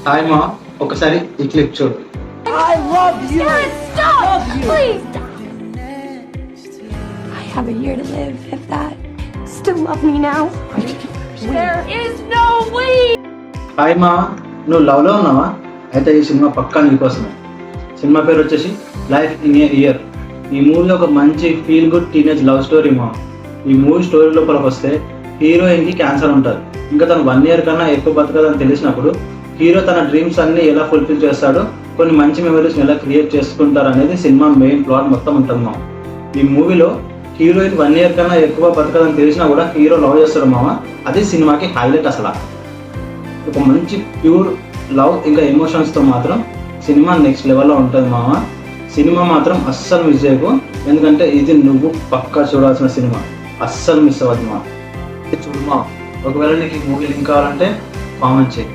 Hi మా, ఒకసారి ఈ క్లిప్ చూడు. I love you. Darren, stop! I love you. Please stop. I have a year to live, if that. Still love me now? There is no way! Hi మా, నువ్వు లవ్లో ఉన్నావా? అయితే ఈ సినిమా పక్కా నీకోసమే. సినిమా పేరు వచ్చేసి లైఫ్ ఇన్ ఏ ఇయర్. ఈ మూవీ ఒక మంచి feel good teenage love story మా. ఈ మూవీ స్టోరీ లోపలికి వస్తే హీరోయిన్కి క్యాన్సర్ ఉంటుంది. ఇంకా తను 1 year కన్నా ఎక్కువ బతకదని తెలిసినప్పుడు హీరో తన డ్రీమ్స్ అన్ని ఎలా ఫుల్ఫిల్ చేస్తాడో, కొన్ని మంచి మెమరీస్ని ఎలా క్రియేట్ చేసుకుంటారు అనేది సినిమా మెయిన్ ప్లాట్ మొత్తం ఉంటుంది మామ. ఈ మూవీలో హీరోయిన్ 1 year కన్నా ఎక్కువ బతకదని తెలిసినా కూడా హీరో లవ్ చేస్తాడు మామ. అది సినిమాకి హైలైట్. అసలు ఒక మంచి ప్యూర్ లవ్ ఇంకా ఎమోషన్స్తో మాత్రం సినిమా నెక్స్ట్ లెవెల్లో ఉంటుంది మామ. సినిమా మాత్రం అస్సలు మిస్ చేయకు, ఎందుకంటే ఇది నువ్వు పక్కా చూడాల్సిన సినిమా. అస్సలు మిస్ అవ్వద్దు మా. చూడు మా, ఒకవేళ నీకు ఈ మూవీ లింక్ కావాలంటే కామెంట్ చేయి.